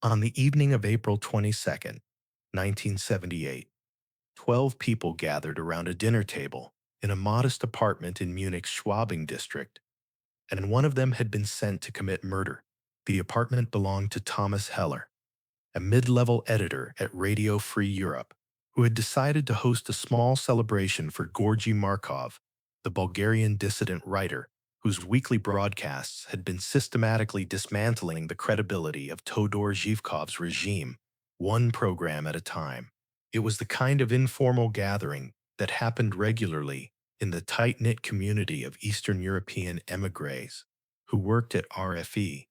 On the evening of April 22nd, 1978, 12 people gathered around a dinner table in a modest apartment in Munich's Schwabing district, and one of them had been sent to commit murder. The apartment belonged to Thomas Heller, a mid-level editor at Radio Free Europe, who had decided to host a small celebration for Georgi Markov, the Bulgarian dissident writer whose weekly broadcasts had been systematically dismantling the credibility of Todor Zhivkov's regime, one program at a time. It was the kind of informal gathering that happened regularly in the tight-knit community of Eastern European émigrés who worked at RFE,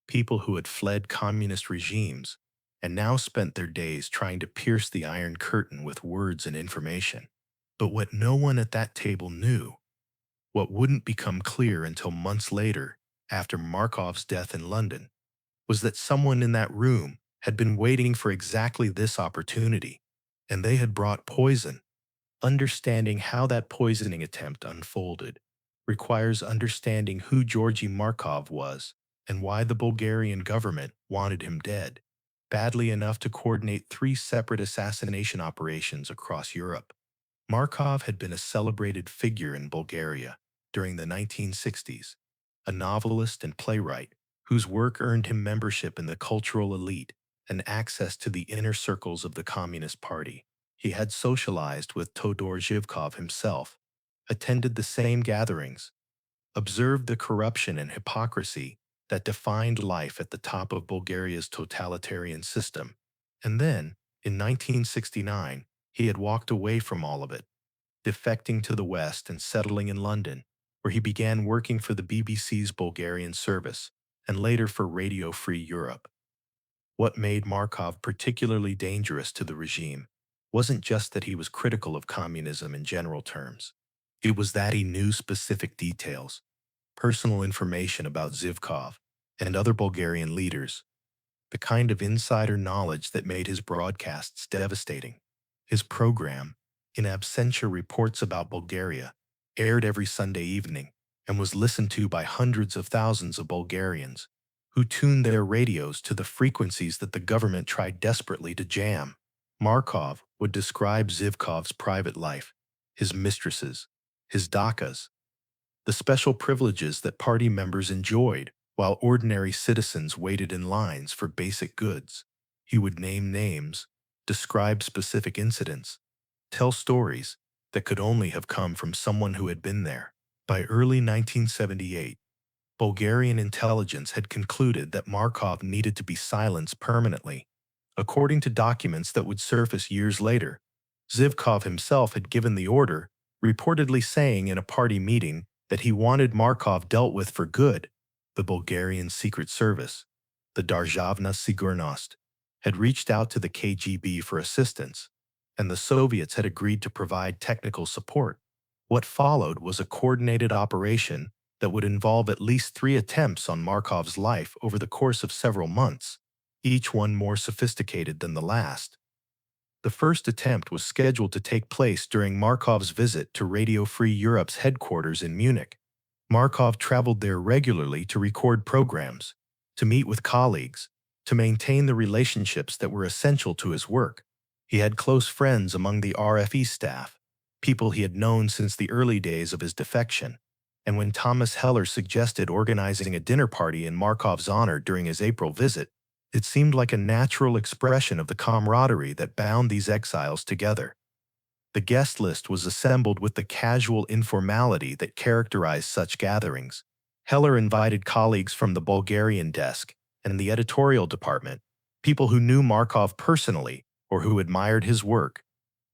people who had fled communist regimes and now spent their days trying to pierce the Iron Curtain with words and information. But what no one at that table knew, what wouldn't become clear until months later, after Markov's death in London, was that someone in that room had been waiting for exactly this opportunity, and they had brought poison. Understanding how that poisoning attempt unfolded requires understanding who Georgi Markov was and why the Bulgarian government wanted him dead, badly enough to coordinate three separate assassination operations across Europe. Markov had been a celebrated figure in Bulgaria during the 1960s, a novelist and playwright whose work earned him membership in the cultural elite and access to the inner circles of the Communist Party. He had socialized with Todor Zhivkov himself, attended the same gatherings, observed the corruption and hypocrisy that defined life at the top of Bulgaria's totalitarian system, and then, in 1969, he had walked away from all of it, defecting to the West and settling in London, where he began working for the BBC's Bulgarian service and later for Radio Free Europe. What made Markov particularly dangerous to the regime wasn't just that he was critical of communism in general terms. It was that he knew specific details, personal information about Zhivkov and other Bulgarian leaders, the kind of insider knowledge that made his broadcasts devastating. His program, In Absentia Reports About Bulgaria, aired every Sunday evening and was listened to by hundreds of thousands of Bulgarians who tuned their radios to the frequencies that the government tried desperately to jam. Markov would describe Zhivkov's private life, his mistresses, his dakas, the special privileges that party members enjoyed while ordinary citizens waited in lines for basic goods. He would name names, describe specific incidents, tell stories that could only have come from someone who had been there. By early 1978, Bulgarian intelligence had concluded that Markov needed to be silenced permanently. According to documents that would surface years later, Zhivkov himself had given the order, reportedly saying in a party meeting that he wanted Markov dealt with for good. The Bulgarian Secret Service, the Darzhavna Sigurnost, had reached out to the KGB for assistance, and the Soviets had agreed to provide technical support. What followed was a coordinated operation that would involve at least 3 attempts on Markov's life over the course of several months, each one more sophisticated than the last. The first attempt was scheduled to take place during Markov's visit to Radio Free Europe's headquarters in Munich. Markov traveled there regularly to record programs, to meet with colleagues, to maintain the relationships that were essential to his work. He had close friends among the RFE staff, people he had known since the early days of his defection, and when Thomas Heller suggested organizing a dinner party in Markov's honor during his April visit, it seemed like a natural expression of the camaraderie that bound these exiles together. The guest list was assembled with the casual informality that characterized such gatherings. Heller invited colleagues from the Bulgarian desk and the editorial department, people who knew Markov personally or who admired his work.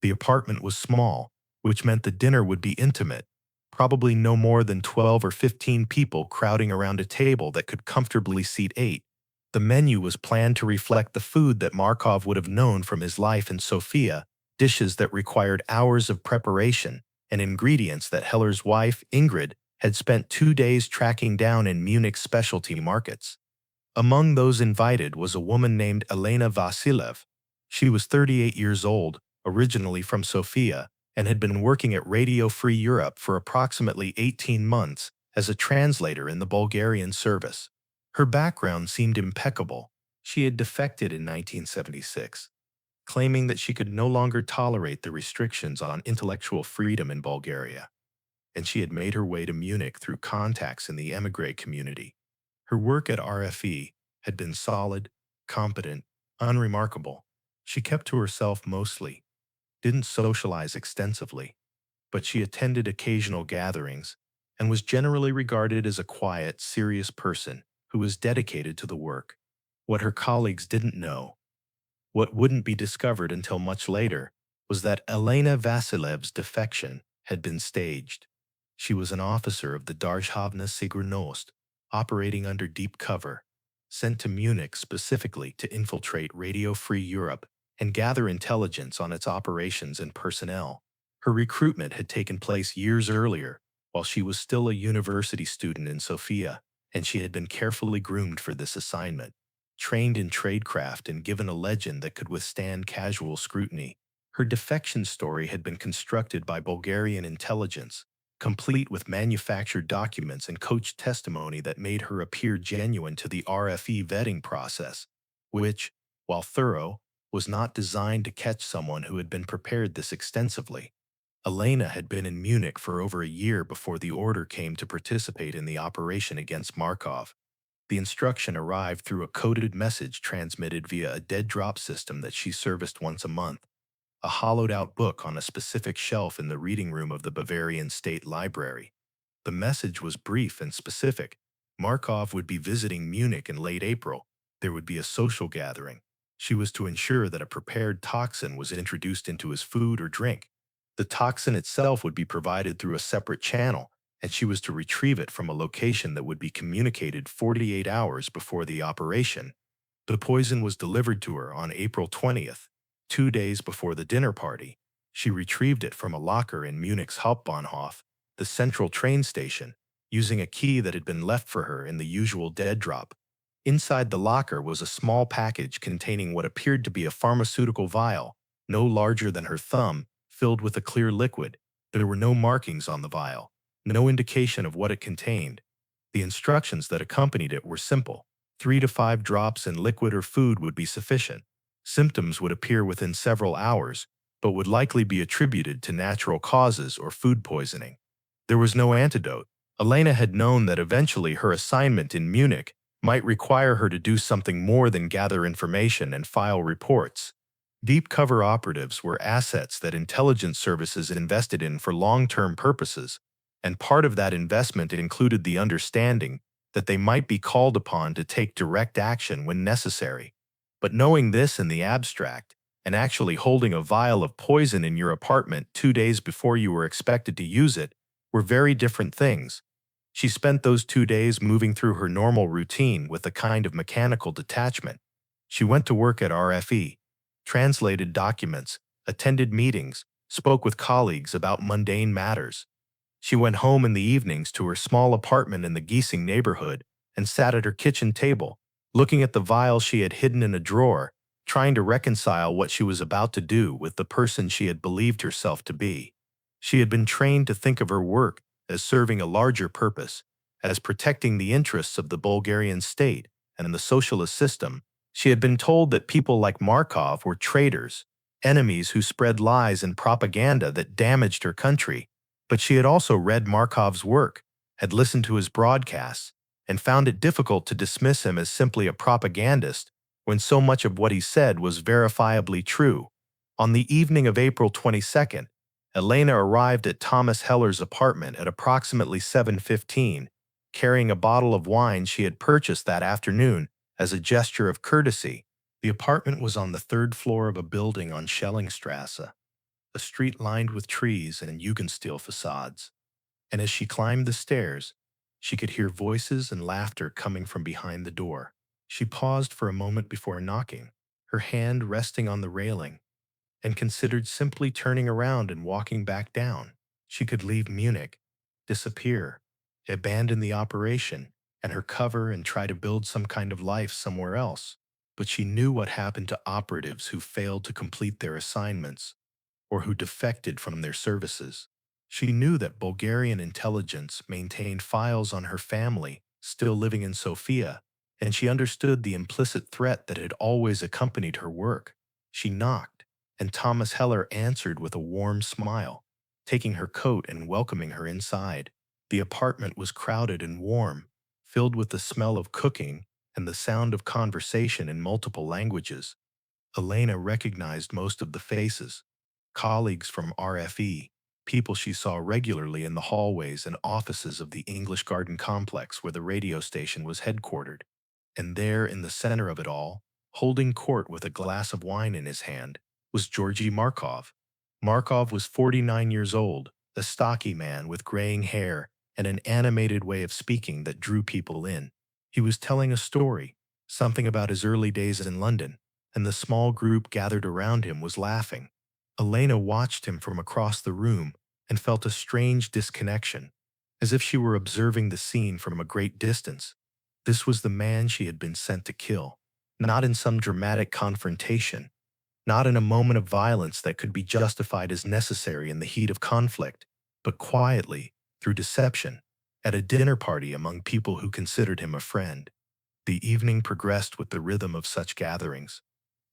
The apartment was small, which meant the dinner would be intimate, probably no more than 12 or 15 people crowding around a table that could comfortably seat 8. The menu was planned to reflect the food that Markov would have known from his life in Sofia, dishes that required hours of preparation, and ingredients that Heller's wife, Ingrid, had spent 2 days tracking down in Munich's specialty markets. Among those invited was a woman named Elena Vassilev. She was 38 years old, originally from Sofia, and had been working at Radio Free Europe for approximately 18 months as a translator in the Bulgarian service. Her background seemed impeccable, She had defected in 1976, claiming that she could no longer tolerate the restrictions on intellectual freedom in Bulgaria, and she had made her way to Munich through contacts in the émigré community. Her work at RFE had been solid, competent, unremarkable. She kept to herself mostly, didn't socialize extensively, but she attended occasional gatherings and was generally regarded as a quiet, serious person who was dedicated to the work. What her colleagues didn't know, what wouldn't be discovered until much later, was that Elena Vassilev's defection had been staged. She was an officer of the Darzhavna Sigurnost, operating under deep cover, sent to Munich specifically to infiltrate Radio Free Europe and gather intelligence on its operations and personnel. Her recruitment had taken place years earlier, while she was still a university student in Sofia, and she had been carefully groomed for this assignment. Trained in tradecraft and given a legend that could withstand casual scrutiny, her defection story had been constructed by Bulgarian intelligence, complete with manufactured documents and coached testimony that made her appear genuine to the RFE vetting process, which, while thorough, was not designed to catch someone who had been prepared this extensively. Elena had been in Munich for over a year before the order came to participate in the operation against Markov. The instruction arrived through a coded message transmitted via a dead drop system that she serviced once a month, a hollowed-out book on a specific shelf in the reading room of the Bavarian State Library. The message was brief and specific. Markov would be visiting Munich in late April. There would be a social gathering. She was to ensure that a prepared toxin was introduced into his food or drink. The toxin itself would be provided through a separate channel, and she was to retrieve it from a location that would be communicated 48 hours before the operation. The poison was delivered to her on April 20th, 2 days before the dinner party. She retrieved it from a locker in Munich's Hauptbahnhof, the central train station, using a key that had been left for her in the usual dead drop. Inside the locker was a small package containing what appeared to be a pharmaceutical vial, no larger than her thumb, filled with a clear liquid. There were no markings on the vial, no indication of what it contained. The instructions that accompanied it were simple. 3 to 5 drops in liquid or food would be sufficient. Symptoms would appear within several hours, but would likely be attributed to natural causes or food poisoning. There was no antidote. Elena had known that eventually her assignment in Munich might require her to do something more than gather information and file reports. Deep cover operatives were assets that intelligence services invested in for long-term purposes, and part of that investment included the understanding that they might be called upon to take direct action when necessary. But knowing this in the abstract, and actually holding a vial of poison in your apartment 2 days before you were expected to use it, were very different things. She spent those 2 days moving through her normal routine with a kind of mechanical detachment. She went to work at RFE, translated documents, attended meetings, spoke with colleagues about mundane matters. She went home in the evenings to her small apartment in the Giesing neighborhood and sat at her kitchen table, looking at the vial she had hidden in a drawer, trying to reconcile what she was about to do with the person she had believed herself to be. She had been trained to think of her work as serving a larger purpose, as protecting the interests of the Bulgarian state and the socialist system. She had been told that people like Markov were traitors, enemies who spread lies and propaganda that damaged her country. But she had also read Markov's work, had listened to his broadcasts, and found it difficult to dismiss him as simply a propagandist when so much of what he said was verifiably true. On the evening of April 22nd, Elena arrived at Thomas Heller's apartment at approximately 7:15, carrying a bottle of wine she had purchased that afternoon as a gesture of courtesy. The apartment was on the 3rd floor of a building on Schellingstrasse, a street lined with trees and Jugendstil facades, and as she climbed the stairs, she could hear voices and laughter coming from behind the door. She paused for a moment before knocking, her hand resting on the railing, and considered simply turning around and walking back down. She could leave Munich, disappear, abandon the operation and her cover and try to build some kind of life somewhere else. But she knew what happened to operatives who failed to complete their assignments or who defected from their services. She knew that Bulgarian intelligence maintained files on her family still living in Sofia, and she understood the implicit threat that had always accompanied her work. She knocked, and Thomas Heller answered with a warm smile, taking her coat and welcoming her inside. The apartment was crowded and warm, filled with the smell of cooking and the sound of conversation in multiple languages. Elena recognized most of the faces, colleagues from RFE, people she saw regularly in the hallways and offices of the English Garden complex where the radio station was headquartered. And there, in the center of it all, holding court with a glass of wine in his hand, was Georgi Markov. Markov was 49 years old, a stocky man with graying hair and an animated way of speaking that drew people in. He was telling a story, something about his early days in London, and the small group gathered around him was laughing. Elena watched him from across the room and felt a strange disconnection, as if she were observing the scene from a great distance. This was the man she had been sent to kill, not in some dramatic confrontation, not in a moment of violence that could be justified as necessary in the heat of conflict, but quietly, through deception, at a dinner party among people who considered him a friend. The evening progressed with the rhythm of such gatherings.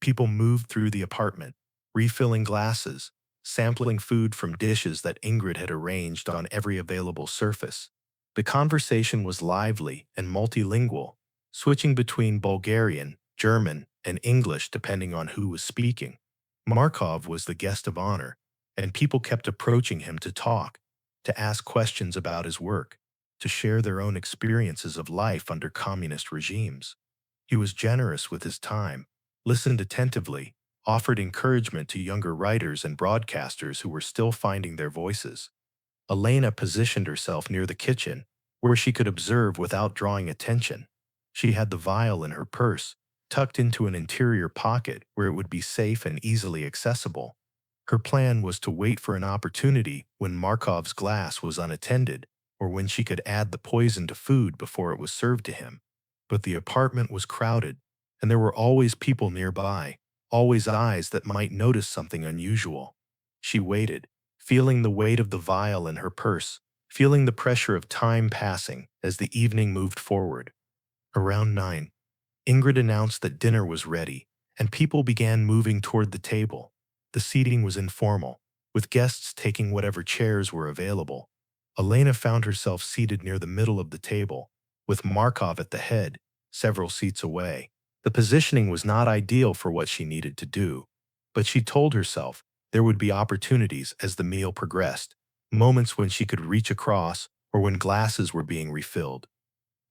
People moved through the apartment, refilling glasses, sampling food from dishes that Ingrid had arranged on every available surface. The conversation was lively and multilingual, switching between Bulgarian, German, and English depending on who was speaking. Markov was the guest of honor, and people kept approaching him to talk, to ask questions about his work, to share their own experiences of life under communist regimes. He was generous with his time, listened attentively, offered encouragement to younger writers and broadcasters who were still finding their voices. Elena positioned herself near the kitchen, where she could observe without drawing attention. She had the vial in her purse, tucked into an interior pocket where it would be safe and easily accessible. Her plan was to wait for an opportunity when Markov's glass was unattended, or when she could add the poison to food before it was served to him. But the apartment was crowded, and there were always people nearby, always eyes that might notice something unusual. She waited, feeling the weight of the vial in her purse, feeling the pressure of time passing as the evening moved forward. Around 9, Ingrid announced that dinner was ready, and people began moving toward the table. The seating was informal, with guests taking whatever chairs were available. Elena found herself seated near the middle of the table, with Markov at the head, several seats away. The positioning was not ideal for what she needed to do, but she told herself there would be opportunities as the meal progressed, moments when she could reach across or when glasses were being refilled.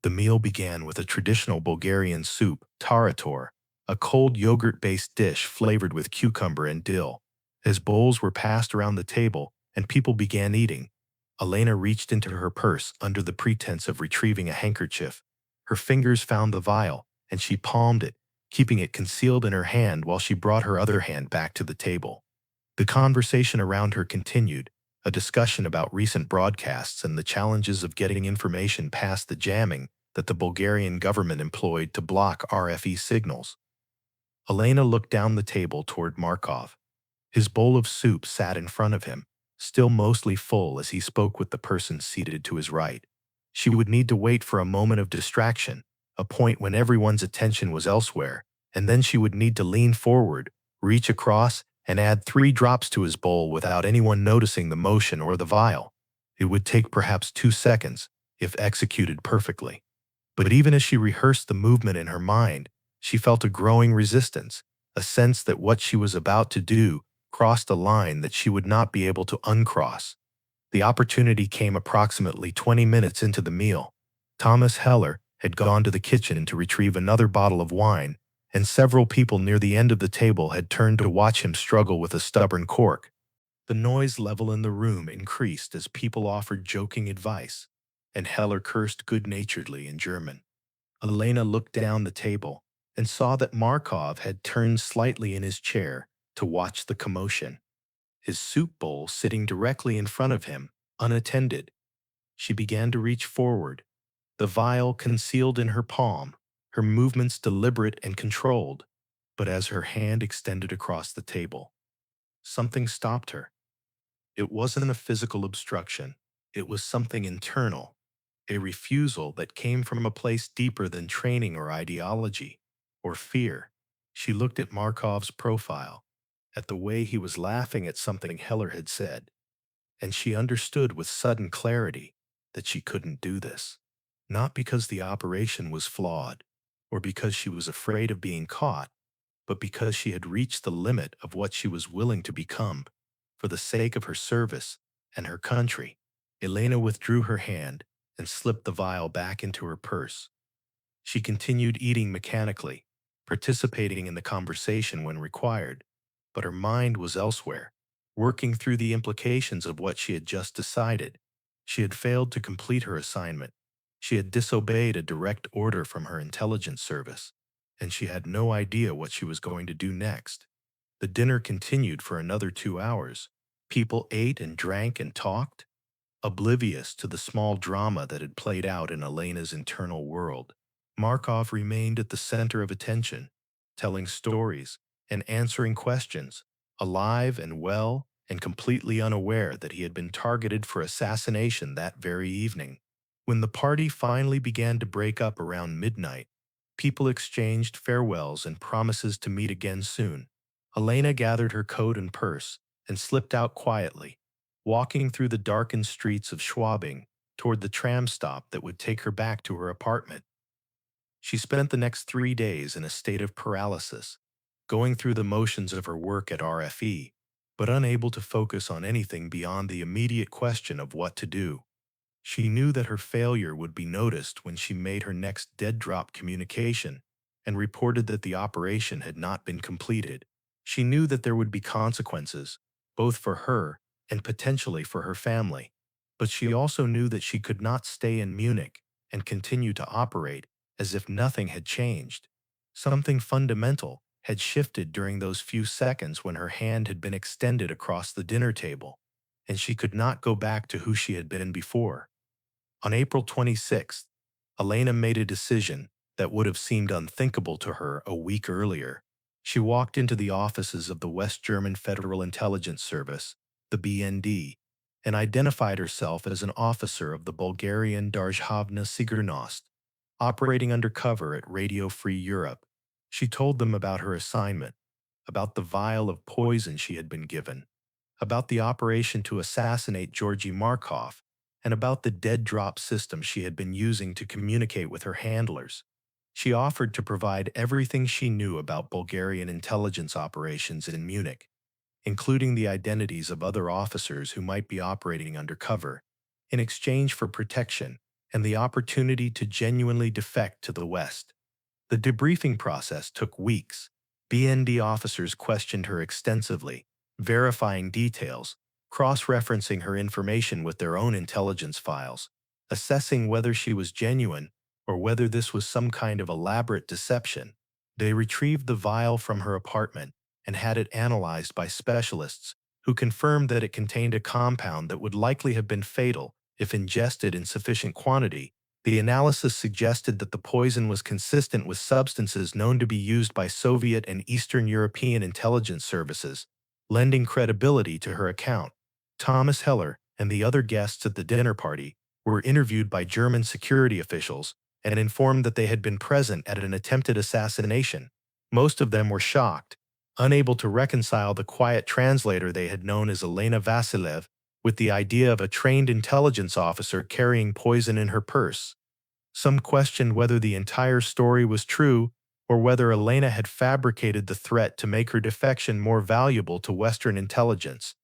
The meal began with a traditional Bulgarian soup, tarator, a cold yogurt-based dish flavored with cucumber and dill. As bowls were passed around the table and people began eating, Elena reached into her purse under the pretense of retrieving a handkerchief. Her fingers found the vial, and she palmed it, keeping it concealed in her hand while she brought her other hand back to the table. The conversation around her continued, a discussion about recent broadcasts and the challenges of getting information past the jamming that the Bulgarian government employed to block RFE signals. Elena looked down the table toward Markov. His bowl of soup sat in front of him, still mostly full as he spoke with the person seated to his right. She would need to wait for a moment of distraction, a point when everyone's attention was elsewhere, and then she would need to lean forward, reach across, and add 3 drops to his bowl without anyone noticing the motion or the vial. It would take perhaps 2 seconds, if executed perfectly. But even as she rehearsed the movement in her mind, she felt a growing resistance, a sense that what she was about to do crossed a line that she would not be able to uncross. The opportunity came approximately 20 minutes into the meal. Thomas Heller had gone to the kitchen to retrieve another bottle of wine, and several people near the end of the table had turned to watch him struggle with a stubborn cork. The noise level in the room increased as people offered joking advice, and Heller cursed good-naturedly in German. Elena looked down the table and saw that Markov had turned slightly in his chair to watch the commotion, his soup bowl sitting directly in front of him, unattended. She began to reach forward, the vial concealed in her palm, her movements deliberate and controlled. But as her hand extended across the table, something stopped her. It wasn't a physical obstruction. It was something internal, a refusal that came from a place deeper than training or ideology or fear. She looked at Markov's profile, at the way he was laughing at something Heller had said, and she understood with sudden clarity that she couldn't do this. Not because the operation was flawed, or because she was afraid of being caught, but because she had reached the limit of what she was willing to become for the sake of her service and her country. Elena withdrew her hand and slipped the vial back into her purse. She continued eating mechanically, participating in the conversation when required, but her mind was elsewhere, working through the implications of what she had just decided. She had failed to complete her assignment. She had disobeyed a direct order from her intelligence service, and she had no idea what she was going to do next. The dinner continued for another 2 hours. People ate and drank and talked, oblivious to the small drama that had played out in Elena's internal world. Markov remained at the center of attention, telling stories and answering questions, alive and well and completely unaware that he had been targeted for assassination that very evening. When the party finally began to break up around midnight, people exchanged farewells and promises to meet again soon. Elena gathered her coat and purse and slipped out quietly, walking through the darkened streets of Schwabing toward the tram stop that would take her back to her apartment. She spent the next 3 days in a state of paralysis, going through the motions of her work at RFE, but unable to focus on anything beyond the immediate question of what to do. She knew that her failure would be noticed when she made her next dead drop communication and reported that the operation had not been completed. She knew that there would be consequences, both for her and potentially for her family, but she also knew that she could not stay in Munich and continue to operate as if nothing had changed. Something fundamental had shifted during those few seconds when her hand had been extended across the dinner table, and she could not go back to who she had been before. On April 26th, Elena made a decision that would have seemed unthinkable to her a week earlier. She walked into the offices of the West German Federal Intelligence Service, the BND, and identified herself as an officer of the Bulgarian Darzhavna Sigurnost, operating undercover at Radio Free Europe. She told them about her assignment, about the vial of poison she had been given, about the operation to assassinate Georgi Markov, and about the dead drop system she had been using to communicate with her handlers. She offered to provide everything she knew about Bulgarian intelligence operations in Munich, including the identities of other officers who might be operating undercover, in exchange for protection and the opportunity to genuinely defect to the West. The debriefing process took weeks. BND officers questioned her extensively, verifying details, cross-referencing her information with their own intelligence files, assessing whether she was genuine or whether this was some kind of elaborate deception. They retrieved the vial from her apartment and had it analyzed by specialists who confirmed that it contained a compound that would likely have been fatal if ingested in sufficient quantity. The analysis suggested that the poison was consistent with substances known to be used by Soviet and Eastern European intelligence services, lending credibility to her account. Thomas Heller and the other guests at the dinner party were interviewed by German security officials and informed that they had been present at an attempted assassination. Most of them were shocked, unable to reconcile the quiet translator they had known as Elena Vassilev with the idea of a trained intelligence officer carrying poison in her purse. Some questioned whether the entire story was true or whether Elena had fabricated the threat to make her defection more valuable to Western intelligence.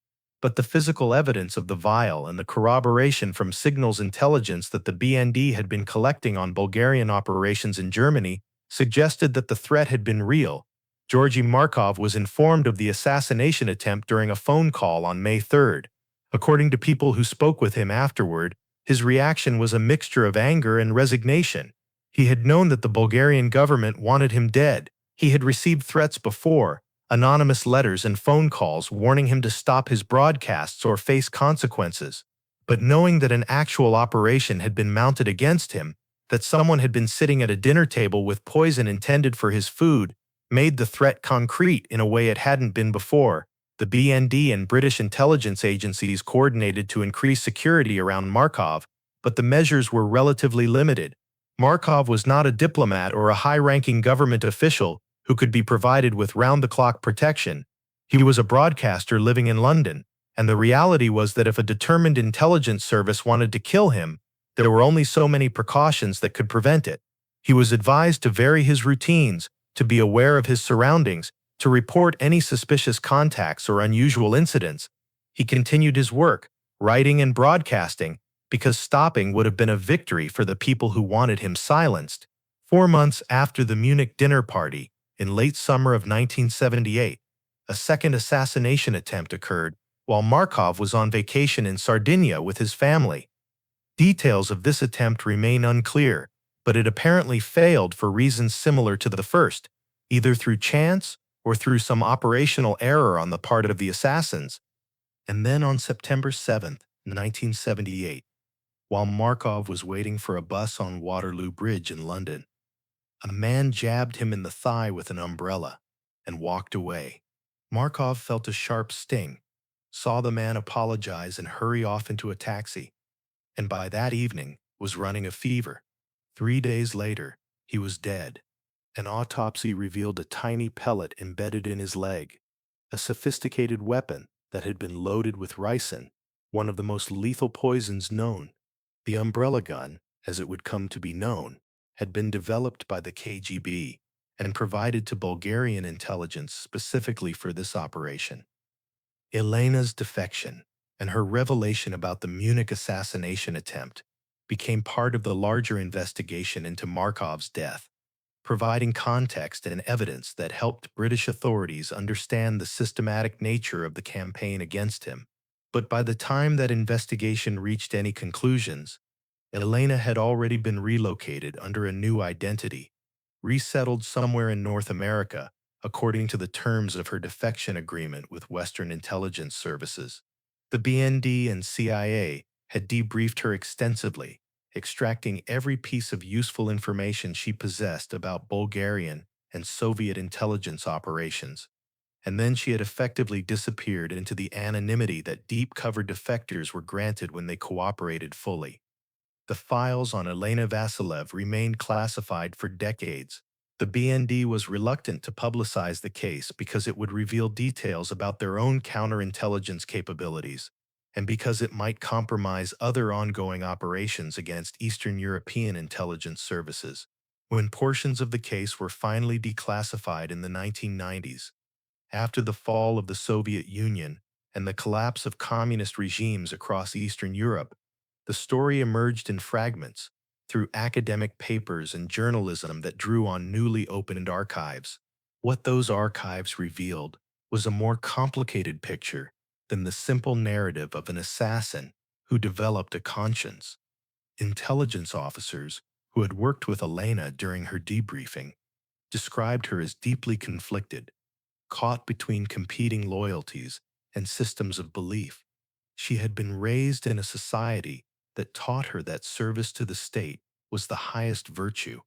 But the physical evidence of the vial and the corroboration from signals intelligence that the BND had been collecting on Bulgarian operations in Germany suggested that the threat had been real. Georgi Markov was informed of the assassination attempt during a phone call on May 3rd. According to people who spoke with him afterward, his reaction was a mixture of anger and resignation. He had known that the Bulgarian government wanted him dead. He had received threats before, anonymous letters and phone calls warning him to stop his broadcasts or face consequences. But knowing that an actual operation had been mounted against him, that someone had been sitting at a dinner table with poison intended for his food, made the threat concrete in a way it hadn't been before. The BND and British intelligence agencies coordinated to increase security around Markov, but the measures were relatively limited. Markov was not a diplomat or a high-ranking government official who could be provided with round-the-clock protection. He was a broadcaster living in London, and the reality was that if a determined intelligence service wanted to kill him, there were only so many precautions that could prevent it. He was advised to vary his routines, to be aware of his surroundings, to report any suspicious contacts or unusual incidents. He continued his work, writing and broadcasting, because stopping would have been a victory for the people who wanted him silenced. 4 months after the Munich dinner party, in late summer of 1978, a second assassination attempt occurred while Markov was on vacation in Sardinia with his family. Details of this attempt remain unclear, but it apparently failed for reasons similar to the first, either through chance or through some operational error on the part of the assassins. And then on September 7, 1978, while Markov was waiting for a bus on Waterloo Bridge in London, a man jabbed him in the thigh with an umbrella and walked away. Markov felt a sharp sting, saw the man apologize and hurry off into a taxi, and by that evening was running a fever. 3 days later, he was dead. An autopsy revealed a tiny pellet embedded in his leg, a sophisticated weapon that had been loaded with ricin, one of the most lethal poisons known. The umbrella gun, as it would come to be known, had been developed by the KGB and provided to Bulgarian intelligence specifically for this operation. Elena's defection and her revelation about the Munich assassination attempt became part of the larger investigation into Markov's death, providing context and evidence that helped British authorities understand the systematic nature of the campaign against him. But by the time that investigation reached any conclusions, Elena had already been relocated under a new identity, resettled somewhere in North America, according to the terms of her defection agreement with Western intelligence services. The BND and CIA had debriefed her extensively, extracting every piece of useful information she possessed about Bulgarian and Soviet intelligence operations, and then she had effectively disappeared into the anonymity that deep-cover defectors were granted when they cooperated fully. The files on Elena Vassilev remained classified for decades. The BND was reluctant to publicize the case because it would reveal details about their own counterintelligence capabilities, and because it might compromise other ongoing operations against Eastern European intelligence services. When portions of the case were finally declassified in the 1990s, after the fall of the Soviet Union and the collapse of communist regimes across Eastern Europe, the story emerged in fragments through academic papers and journalism that drew on newly opened archives. What those archives revealed was a more complicated picture than the simple narrative of an assassin who developed a conscience. Intelligence officers who had worked with Elena during her debriefing described her as deeply conflicted, caught between competing loyalties and systems of belief. She had been raised in a society that taught her that service to the state was the highest virtue,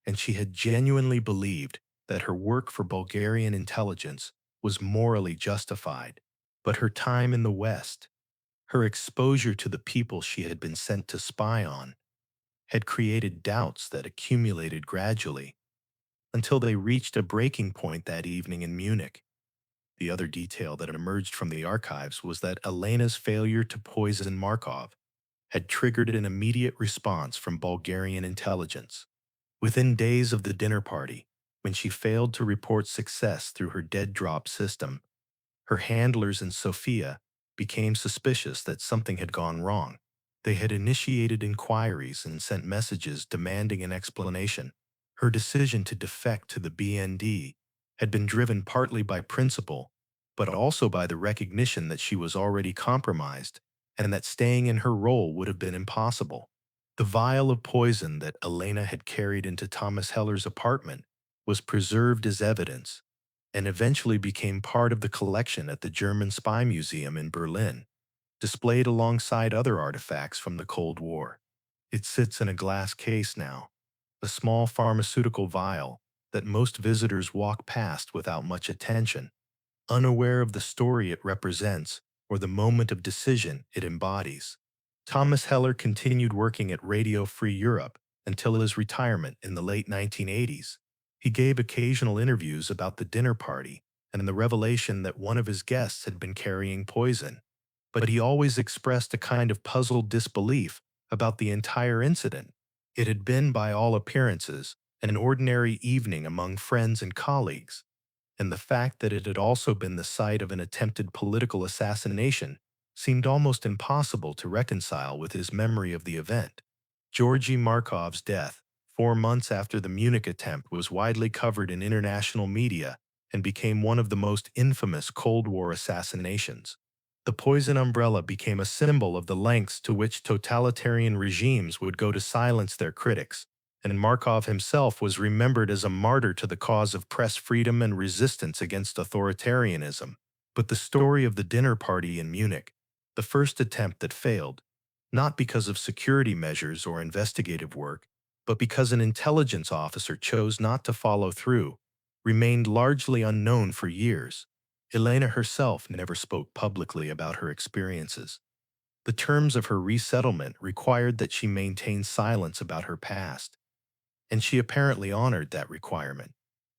and she had genuinely believed that her work for Bulgarian intelligence was morally justified. But her time in the West, her exposure to the people she had been sent to spy on, had created doubts that accumulated gradually until they reached a breaking point that evening in Munich. The other detail that emerged from the archives was that Elena's failure to poison Markov had triggered an immediate response from Bulgarian intelligence. Within days of the dinner party, when she failed to report success through her dead drop system, her handlers in Sofia became suspicious that something had gone wrong. They had initiated inquiries and sent messages demanding an explanation. Her decision to defect to the BND had been driven partly by principle, but also by the recognition that she was already compromised and that staying in her role would have been impossible. The vial of poison that Elena had carried into Thomas Heller's apartment was preserved as evidence and eventually became part of the collection at the German Spy Museum in Berlin, displayed alongside other artifacts from the Cold War. It sits in a glass case now, a small pharmaceutical vial that most visitors walk past without much attention, unaware of the story it represents or the moment of decision it embodies. Thomas Heller continued working at Radio Free Europe until his retirement in the late 1980s. He gave occasional interviews about the dinner party and the revelation that one of his guests had been carrying poison, but he always expressed a kind of puzzled disbelief about the entire incident. It had been, by all appearances, an ordinary evening among friends and colleagues, and the fact that it had also been the site of an attempted political assassination seemed almost impossible to reconcile with his memory of the event. Georgi Markov's death, 4 months after the Munich attempt, was widely covered in international media and became one of the most infamous Cold War assassinations. The poison umbrella became a symbol of the lengths to which totalitarian regimes would go to silence their critics, and Markov himself was remembered as a martyr to the cause of press freedom and resistance against authoritarianism. But the story of the dinner party in Munich, the first attempt that failed, not because of security measures or investigative work, but because an intelligence officer chose not to follow through, remained largely unknown for years. Elena herself never spoke publicly about her experiences. The terms of her resettlement required that she maintain silence about her past, and she apparently honored that requirement.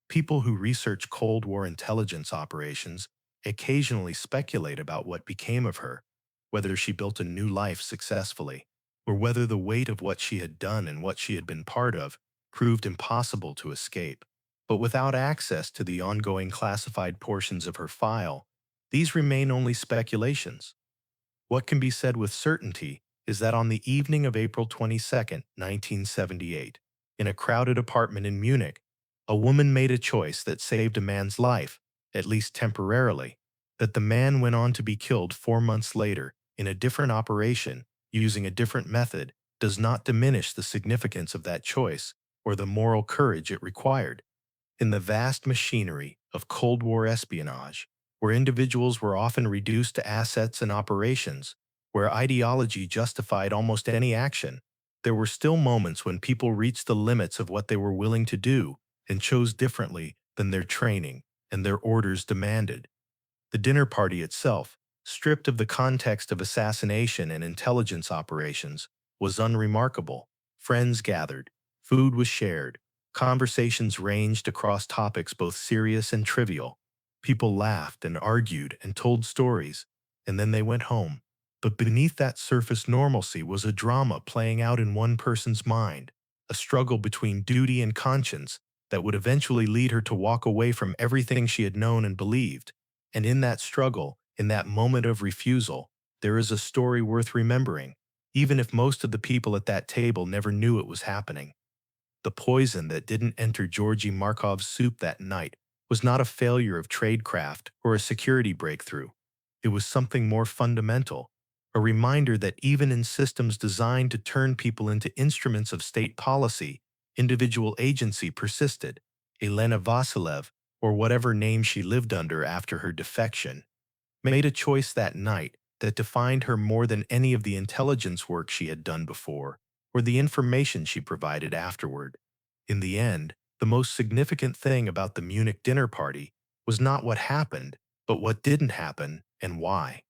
People who research Cold War intelligence operations occasionally speculate about what became of her, whether she built a new life successfully, or whether the weight of what she had done and what she had been part of proved impossible to escape. But without access to the ongoing classified portions of her file, these remain only speculations. What can be said with certainty is that on the evening of April 22, 1978, in a crowded apartment in Munich, a woman made a choice that saved a man's life, at least temporarily. That the man went on to be killed 4 months later in a different operation using a different method does not diminish the significance of that choice or the moral courage it required. In the vast machinery of Cold War espionage, where individuals were often reduced to assets and operations, where ideology justified almost any action, there were still moments when people reached the limits of what they were willing to do and chose differently than their training and their orders demanded. The dinner party itself, stripped of the context of assassination and intelligence operations, was unremarkable. Friends gathered, food was shared, conversations ranged across topics both serious and trivial. People laughed and argued and told stories, and then they went home. But beneath that surface normalcy was a drama playing out in one person's mind, a struggle between duty and conscience that would eventually lead her to walk away from everything she had known and believed. And in that struggle, in that moment of refusal, there is a story worth remembering, even if most of the people at that table never knew it was happening. The poison that didn't enter Georgi Markov's soup that night was not a failure of tradecraft or a security breakthrough. It was something more fundamental, a reminder that even in systems designed to turn people into instruments of state policy, individual agency persisted. Elena Vassilev, or whatever name she lived under after her defection, made a choice that night that defined her more than any of the intelligence work she had done before or the information she provided afterward. In the end, the most significant thing about the Munich dinner party was not what happened, but what didn't happen and why.